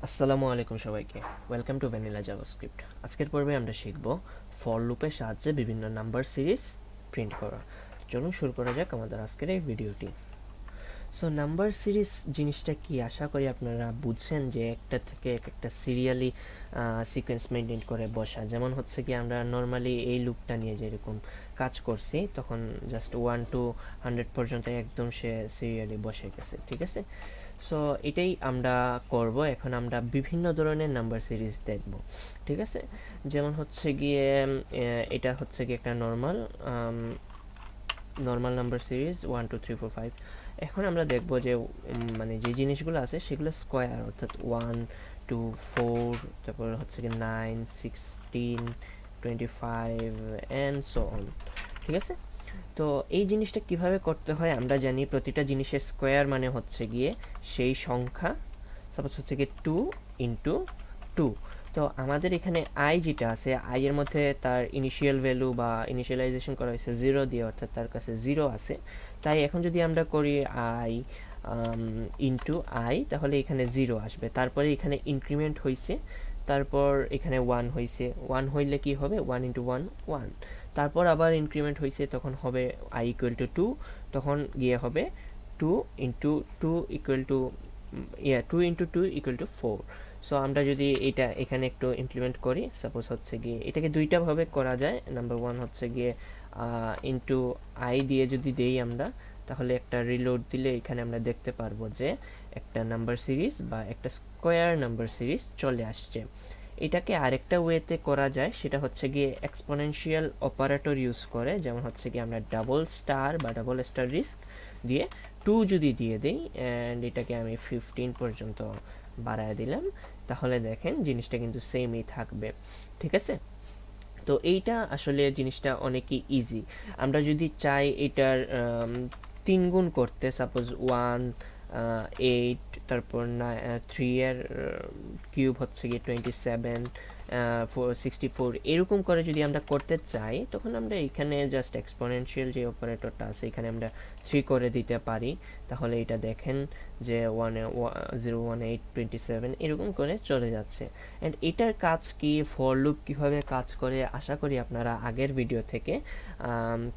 আসসালামু আলাইকুম সবাইকে। Welcome to vanilla JavaScript. আজকের পর্বে আমরা শিখব ফর লুপের সাহায্যে বিভিন্ন নাম্বার সিরিজ প্রিন্ট করা। চলুন শুরু করা যাক আমাদের আজকের এই ভিডিওটি। সো নাম্বার সিরিজ জিনিসটা কি, আশা করি আপনারা বুঝছেন যে একটা থেকে একটা সিরিয়ালি সিকোয়েন্স মেনটেন করে বসা। যেমন হচ্ছে কি আমরা নর্মালি এই লুপটা নিয়ে যেরকম কাজ করছি, তখন জাস্ট 1 to 100 পর্যন্ত একদম সে সিরিয়ালি বসে গেছে, ঠিক আছে। সো এটাই আমরা করব। এখন আমরা বিভিন্ন ধরনের নাম্বার সিরিজ দেখব, ঠিক আছে। যেমন হচ্ছে গিয়ে এটা হচ্ছে গিয়ে একটা নর্মাল নাম্বার সিরিজ 1 2 3 4 5। এখন আমরা দেখব যে মানে যে জিনিসগুলো আছে সেগুলো স্কোয়ার, অর্থাৎ 1 2 4, তারপর হচ্ছে কি 9 16 25 অ্যান্ড সো অন, ঠিক আছে। তো এই জিনিসটা কিভাবে করতে হয় আমরা জানি। প্রতিটা জিনিসের স্কোয়ার মানে হচ্ছে গিয়ে সেই সংখ্যা, সাপোজ হচ্ছে গিয়ে 2 ইন্টু 2। তো আমাদের এখানে আই যেটা আছে, আই এর মধ্যে তার ইনিশিয়াল ভ্যালু বা ইনিশিয়ালাইজেশন করা হয়েছে 0 দিয়ে, অর্থাৎ তার কাছে 0 আছে। তাই এখন যদি আমরা করি আই ইন্টু আই, তাহলে এখানে 0 আসবে। তারপরে এখানে ইনক্রিমেন্ট হয়েছে, তারপর এখানে 1 হয়েছে। 1 হইলে কি হবে? 1 ইন্টু 1 1। তারপর আবার ইনক্রিমেন্ট হয়েছে, তখন হবে আই ইকুয়াল টু 2, তখন গিয়ে হবে 2 into 2 equal to 2 into 2 equal to 4। So আমরা যদি এটা এখানে একটু ইমপ্লিমেন্ট করি, সাপোজ হচ্ছে গিয়ে এটাকে দুইটাভাবে করা যায়। নাম্বার 1 হচ্ছে গিয়ে ইন্টু আই দিয়ে যদি দেই আমরা, তাহলে একটা রিলোড দিলে এখানে আমরা দেখতে পারবো যে একটা নাম্বার সিরিজ বা একটা স্কোয়ার নাম্বার সিরিজ চলে আসছে। এটাকে আরেকটা ওয়েতে করা যায়, সেটা হচ্ছে গিয়ে এক্সপোনেনশিয়াল অপারেটর ইউজ করে। যেমন হচ্ছে গিয়ে আমরা ডাবল স্টার বা ডাবল স্টার রিস্ক দিয়ে 2 যদি দিয়ে দিই, অ্যান্ড এটাকে আমি 15 পর্যন্ত বাড়ায় দিলাম, তাহলে দেখেন জিনিসটা কিন্তু সেমই থাকবে, ঠিক আছে। তো এইটা আসলে জিনিসটা অনেকই ইজি। আমরা যদি চাই এটার 3 গুণ করতে, সাপোজ 1 8, তারপর 3 এর কিউব হচ্ছে গিয়ে 27, 64, এরকম করে যদি আমরা করতে চাই, তখন আমরা এখানে জাস্ট এক্সপোনেনশিয়াল যে অপারেটরটা আছে এখানে আমরা 3 করে দিতে পারি। তাহলে এটা দেখেন যে 01827 এরকম করে চলে যাচ্ছে। অ্যান্ড এটার কাজ কি, ফর লুপ কীভাবে কাজ করে, আশা করি আপনারা আগের ভিডিও থেকে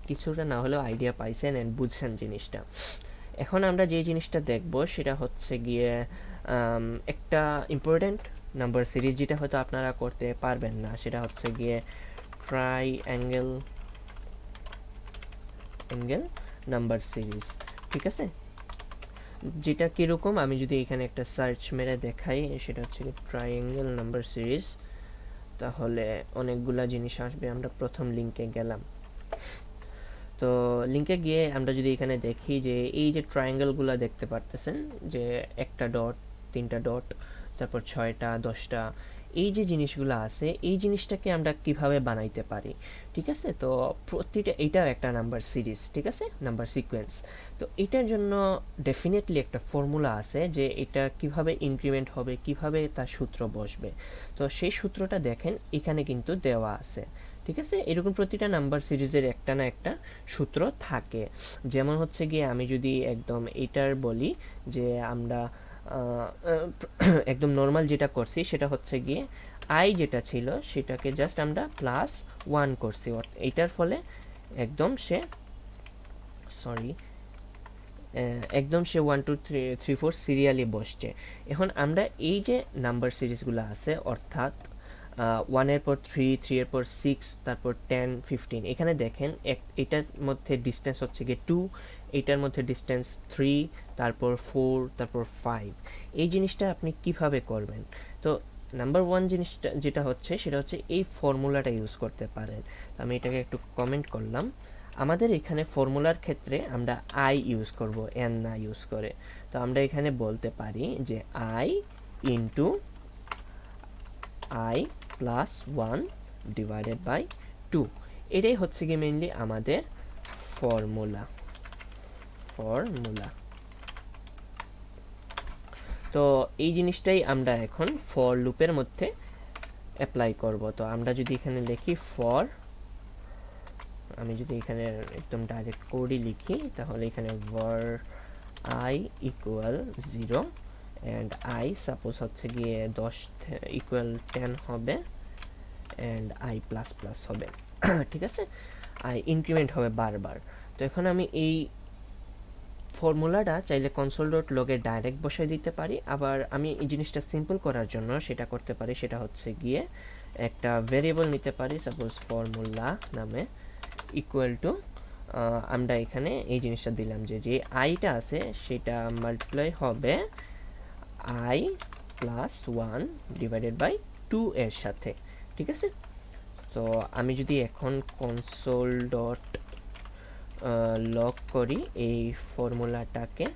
কিছুটা না হলেও আইডিয়া পাইছেন অ্যান্ড বুঝছেন জিনিসটা। এখন আমরা যে জিনিসটা দেখব সেটা হচ্ছে গিয়ে একটা ইম্পর্ট্যান্ট নাম্বার সিরিজ, যেটা হয়তো আপনারা করতে পারবেন না। সেটা হচ্ছে গিয়ে ট্রাইঅ্যাঙ্গেল নাম্বার সিরিজ, ঠিক আছে। যেটা কীরকম, আমি যদি এখানে একটা সার্চ মেরে দেখাই, সেটা হচ্ছে ট্রাইঅ্যাঙ্গেল নাম্বার সিরিজ, তাহলে অনেকগুলা জিনিস আসবে। আমরা প্রথম লিঙ্কে গেলাম। তো লিঙ্কে গিয়ে আমরা যদি এখানে দেখি যে এই যে ট্রায়াঙ্গেলগুলো দেখতে পারতেছেন, যে একটা ডট, 3টা ডট, তারপর 6টা 10টা, এই যে জিনিসগুলো আছে, এই জিনিসটাকে আমরা কিভাবে বানাইতে পারি, ঠিক আছে। তো প্রতিটা এটাও একটা নাম্বার সিরিজ, ঠিক আছে, নাম্বার সিকোয়েন্স। তো এটার জন্য ডেফিনেটলি একটা ফর্মুলা আছে যে এটা কিভাবে ইনক্রিমেন্ট হবে, কিভাবে তার সূত্র বসবে। তো সেই সূত্রটা দেখেন এখানে কিন্তু দেওয়া আছে, ঠিক আছে। এরকম প্রতিটা নাম্বার সিরিজের একটা না একটা সূত্র থাকে। যেমন হচ্ছে গিয়ে আমি যদি একদম এটার বলি, যে আমরা একদম নর্মাল যেটা করছি সেটা হচ্ছে গিয়ে আই যেটা ছিল সেটাকে জাস্ট আমরা +1 করছি। এইটার ফলে একদম সে একদম সে 1 2 3 4 সিরিয়ালি বসছে। এখন আমরা এই যে নাম্বার সিরিজগুলো আছে, অর্থাৎ 1 এর পর 3, 3 এর পর 6, তারপর 10 15, এখানে দেখেন এটার মধ্যে ডিস্টেন্স হচ্ছে গিয়ে 2, এটার মধ্যে ডিস্টেন্স 3, তারপর 4, তারপর 5। এই জিনিসটা আপনি কিভাবে করবেন? তো নাম্বার 1 জিনিসটা যেটা হচ্ছে সেটা হচ্ছে এই ফর্মুলাটা ইউজ করতে পারেন। আমি এটাকে একটু কমেন্ট করলাম। আমাদের এখানে ফর্মুলার ক্ষেত্রে আমরা আই ইউজ করব, এন না ইউজ করে। তো আমরা এখানে বলতে পারি যে I into I plus 1 divided by 2। এটাই হচ্ছে কি মেইনলি আমাদের ফর্মুলা। তো এই জিনিসটাই আমরা এখন ফর লুপের মধ্যে অ্যাপ্লাই করব। তো আমরা যদি এখানে লিখি ফর, আমি যদি এখানে একদম ডাইরেক্ট কোডই লিখি, তাহলে এখানে var i equal 0, and I suppose হচ্ছে গিয়ে 10 ইকুয়াল 10 হবে, অ্যান্ড আই প্লাস প্লাস হবে। ঠিক আছে, আই ইনক্রিমেন্ট হবে বারবার। তো এখন আমি এই ফর্মুলাটা চাইলে কনসোল ডট লগে ডাইরেক্ট বসাই দিতে পারি, আবার আমি এই জিনিসটা সিম্পল করার জন্য যেটা করতে পারি সেটা হচ্ছে গিয়ে একটা ভেরিয়েবল নিতে পারি, সাপোজ ফর্মুলা নামে ইকুয়াল টু আমরা এখানে এই জিনিসটা দিলাম যে যে আইটা আছে সেটা মাল্টিপ্লাই হবে আই প্লাস 1 ডিভাইডেড বাই 2 এর সাথে। ঠিক আছে, তো আমি যদি এখন কনসোল ডট লগ করি এই ফর্মুলাটাকে,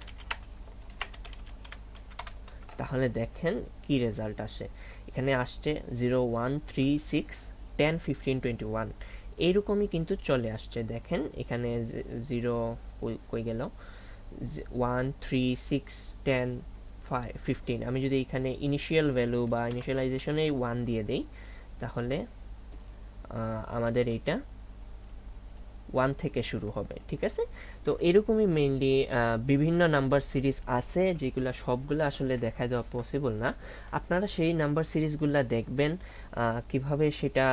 তাহলে দেখেন কি রেজাল্ট আসে। এখানে আসছে 0 1 3 6 10 15 21 এইরকমই কিন্তু চলে আসছে। দেখেন এখানে 0 কই গেল, 1 3 6 10 15। আমি যদি এখানে ইনিশিয়াল ভ্যালু বা ইনিশিয়ালাইজেশনে 1 দিয়ে দেই, তাহলে আমাদের এইটা 1 থেকে শুরু হবে। ঠিক আছে, তো এরকমই মেইনলি বিভিন্ন নাম্বার সিরিজ আছে যেগুলো সবগুলো আসলে দেখা দেওয়া পসিবল না। আপনারা সেই নাম্বার সিরিজগুলো দেখবেন, কিভাবে সেটা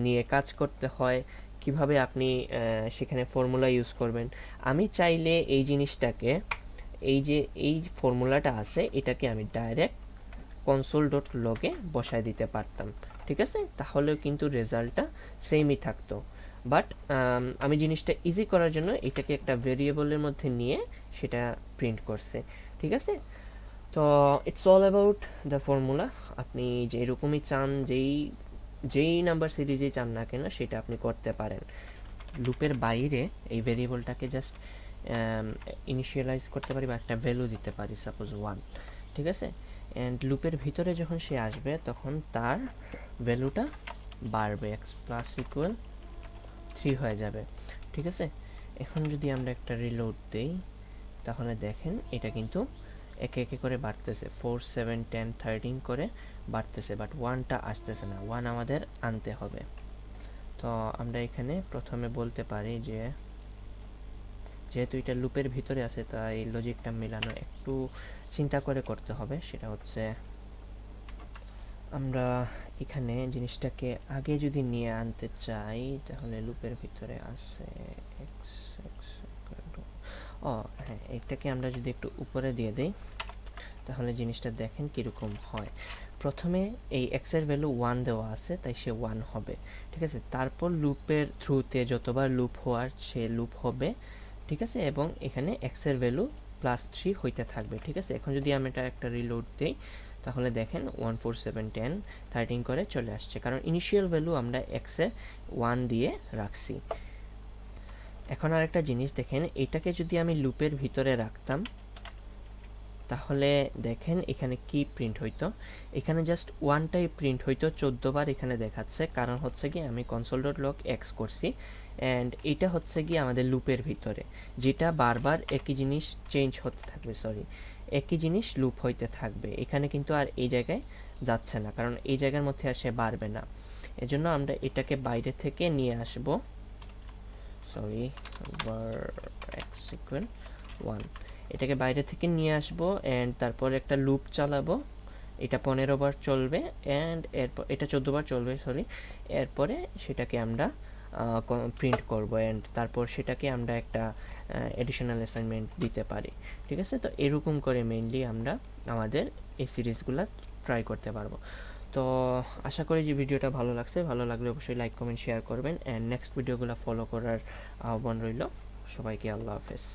নিয়ে কাজ করতে হয়, কিভাবে আপনি সেখানে ফর্মুলা ইউজ করবেন। আমি চাইলে এই জিনিসটাকে, এই যে এই ফর্মুলাটা আছে এটাকে আমি ডাইরেক্ট কনসোল ডট লগে বসায় দিতে পারতাম। ঠিক আছে, তাহলেও কিন্তু রেজাল্টটা সেমই থাকতো। বাট আমি জিনিসটা ইজি করার জন্য এটাকে একটা ভেরিয়েবলের মধ্যে নিয়ে সেটা প্রিন্ট করছে। ঠিক আছে, তো it's all about the formula. আপনি যেরকমই চান, যেই নাম্বার সিরিজেই চান না কেন সেটা আপনি করতে পারেন। লুপের বাইরে এই ভেরিয়েবলটাকে জাস্ট ইনিশিয়ালাইজ করতে পারি বা একটা ভ্যালু দিতে পারি, সাপোজ 1। ঠিক আছে, অ্যান্ড লুপের ভিতরে যখন সে আসবে তখন তার ভ্যালুটা বাড়বে, এক্স প্লাস ইকুয়াল 3 হয়ে যাবে। ঠিক আছে, এখন যদি আমরা একটা রিলোড দেই, তাহলে দেখেন এটা কিন্তু একে একে করে বাড়তেছে, 4 7 10 13 করে বাড়তেছে, বাট 1টা আসতেছে না। 1 আমাদের আনতে হবে। তো আমরা এখানে প্রথমে বলতে পারি যে যেহেতু এটা লুপের ভিতরে আছে তাই লজিকটা মেলানো একটু চিন্তা করে করতে হবে। সেটা হচ্ছে আমরা এখানে জিনিসটাকে আগে যদি নিয়ে আনতে চাই, তাহলে লুপের ভিতরে আছে ও হ্যাঁ, এটাকে আমরা যদি একটু উপরে দিয়ে দেই, তাহলে জিনিসটা দেখেন কীরকম হয়। প্রথমে এই এক্সের ভ্যালু 1 দেওয়া আছে তাই সে 1 হবে। ঠিক আছে, তারপর লুপের থ্রুতে যতবার লুপ হওয়ার সে লুপ হবে। ঠিক আছে, এবং এখানে এক্সের ভ্যালু +3 হইতে থাকবে। ঠিক আছে, এখন যদি আমি এটা একটা রিলোড দিই, তাহলে দেখেন 1 4 7 10 13 করে চলে আসছে, কারণ ইনিশিয়াল ভ্যালু আমরা এক্সে 1 দিয়ে রাখছি। এখন আরেকটা জিনিস দেখেন, এটাকে যদি আমি লুপের ভিতরে রাখতাম তাহলে দেখেন এখানে কি প্রিন্ট হইতো। এখানে জাস্ট 1টাই প্রিন্ট হইতো, 14 বার এখানে দেখাচ্ছে, কারণ হচ্ছে কি আমি কনসোল ডট লগ এক্স করছি, অ্যান্ড এটা হচ্ছে কি আমাদের লুপের ভিতরে, যেটা বারবার একই জিনিস চেঞ্জ হতে থাকবে, একই জিনিস লুপ হইতে থাকবে। এখানে কিন্তু আর এই জায়গায় যাচ্ছে না, কারণ এই জায়গার মধ্যে আর সে বাড়বে না। এজন্য আমরা এটাকে বাইরে থেকে নিয়ে আসবো, এক্স ইকুয়াল 1, এটাকে বাইরে থেকে নিয়ে আসবো, অ্যান্ড তারপর একটা লুপ চালাবো। এটা 15 বার চলবে, অ্যান্ড এরপর এটা 14 বার চলবে, এরপরে সেটাকে আমরা প্রিন্ট করব, অ্যান্ড তারপর সেটাকে আমরা একটা এডিশনাল অ্যাসাইনমেন্ট দিতে পারি। ঠিক আছে, তো এরকম করে মেইনলি আমরা আমাদের এই সিরিজগুলো ট্রাই করতে পারবো। তো আশা করি যে ভিডিওটা ভালো লাগছে, ভালো লাগলে অবশ্যই লাইক কমেন্ট শেয়ার করবেন, অ্যান্ড নেক্সট ভিডিওগুলো ফলো করার আহ্বান রইল। সবাইকে আল্লাহ হাফেজ।